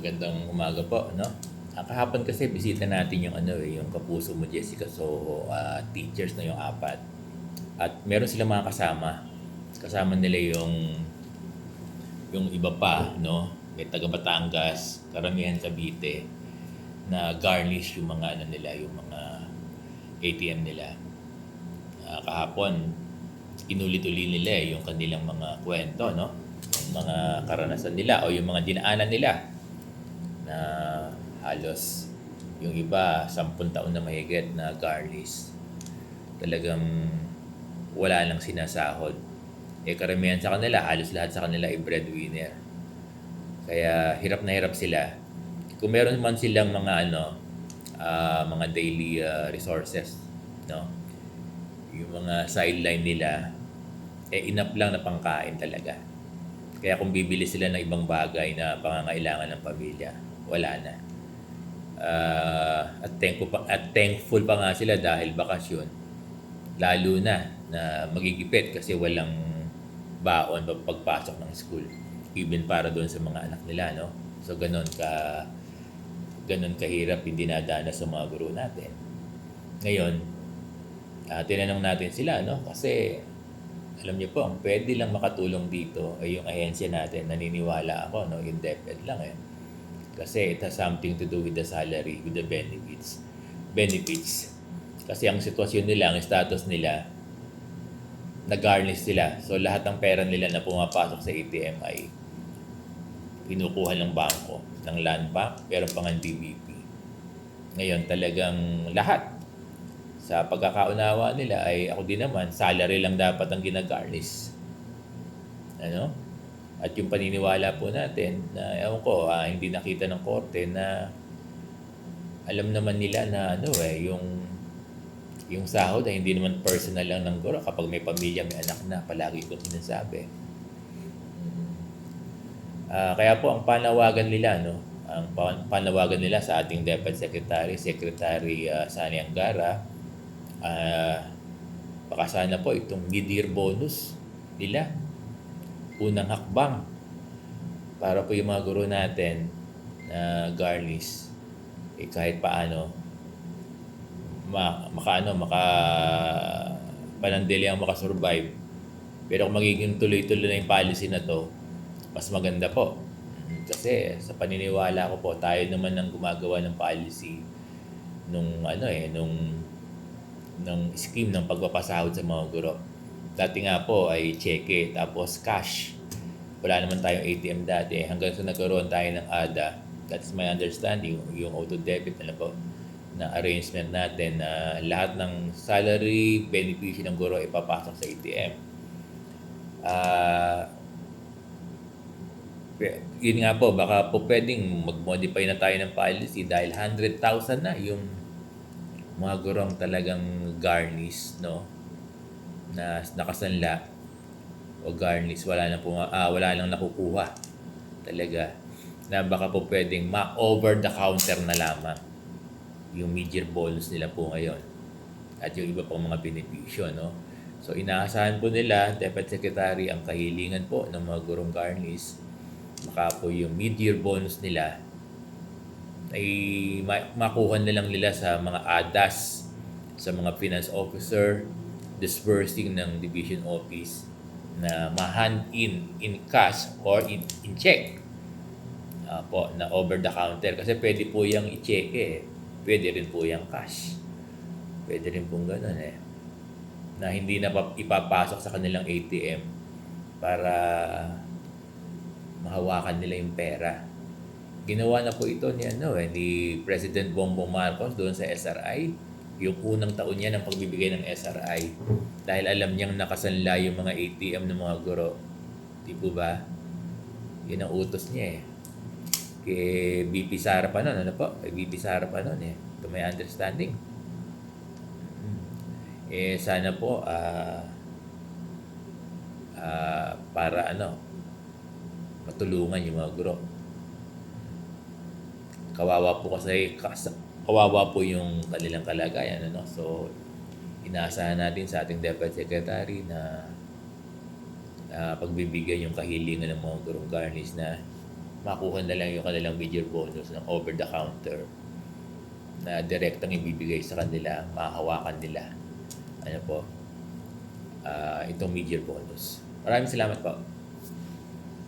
Magandang umaga po, no? Kahapon kasi bisita natin yung yung kapuso mo Jessica Soho, teachers na yung apat. At meron silang mga kasama. Kasama nila yung iba pa, no? May taga Batangas, karamihan Cavite, na garnish yung mga nila, yung mga ATM nila. Kahapon, inulit-uli nila yung kanilang mga kwento, no? Yung mga karanasan nila o yung mga dinaanan nila na halos yung iba 10 taon na mahigit na garlish. Talagang wala lang sinasahod. Karamihan sa kanila, halos lahat sa kanila ay breadwinner. Kaya hirap na hirap sila. Kung meron man silang mga mga daily resources, no? Yung mga sideline nila, enough lang na pangkain talaga. Kaya kung bibili sila ng ibang bagay na pangangailangan ng pamilya, wala na. At thankful pa nga sila dahil bakasyon. Lalo na magigipit kasi walang baon pagpasok ng school. Even para doon sa mga anak nila, no? So ganun kahirap yung dinadanas sa mga guro natin. Ngayon, tinanong natin sila, no? Kasi alam niyo po, ang pwede lang makatulong dito ay yung ahensya natin. Naniniwala ako, no? Yung DepEd lang eh. Kasi it has something to do with the salary, with the benefits. Kasi ang sitwasyon nila, ang status nila, nag-garnish sila. So lahat ng pera nila na pumapasok sa ATM ay kinukuha ng bangko, ng land bank, pero pang DBP. Ngayon talagang lahat sa pagkakaunawa nila ay ako din naman, salary lang dapat ang ginagarnish. Ano? At yung paniniwala po natin na ewan ko, hindi nakita ng korte na alam naman nila na yung sahod ay hindi naman personal lang ng guro. Kapag may pamilya, may anak na, palagi ko sinasabi. Kaya po ang panawagan nila, no? Ang panawagan nila sa ating DepEd Secretary Sani Angara, baka sana po itong mid-year bonus nila, unang hakbang para po yung mga guro natin na garnish kahit paano maka panandali ang makasurvive. Pero kung magiging tuloy-tuloy na yung policy na to, mas maganda po. Kasi sa paniniwala ko po, tayo naman ang gumagawa ng policy nung scheme ng pagpapasahod sa mga guro. Dati nga po ay cheque tapos cash. Wala naman tayong ATM dati. Hanggang sa nagkaroon tayo ng ADA, that's my understanding, yung auto-debit na arrangement natin na lahat ng salary, beneficio ng guro ipapasok sa ATM. Yun nga po, baka po pwedeng mag-modify na tayo ng policy dahil 100,000 na yung mga gurong talagang garnish, no? Na nakasanla o garnish, wala lang nakukuha talaga, na baka po pwedeng over the counter na lamang yung mid-year bonus nila po ngayon at yung iba pang mga benepisyo, no? So inaasahan po nila, DepEd Secretary, ang kahilingan po ng mga gurong garnish, baka po yung mid-year bonus nila ay makuha na lang nila sa mga ADAS, sa mga finance officer, disbursing ng division office na ma-hand in cash or in check po na over the counter. Kasi pwede po yung i-check pwede rin po yung cash, pwede rin pong ganun na hindi na ipapasok sa kanilang ATM para mahawakan nila yung pera. Ginawa na po ito ni President Bongbong Marcos doon sa SRI. Yung unang taon niya ng pagbibigay ng SRI. Dahil alam niyang nakasanla yung mga ATM ng mga guro. Di po ba? Yun ang utos niya Kay BP Sara pa noon. Kay BP Sara pa noon To my understanding. Sana po para matulungan yung mga guro. Kawawa po yung kanilang kalagayan, So inaasahan natin sa ating DepEd Secretary na pagbibigyan yung kahilingan ng mga gurong garnish na makuha na lang yung kanilang major bonus ng over the counter na direktang ibibigay sa kanila, mahahawakan nila. Ano po? Itong major bonus. Maraming salamat po.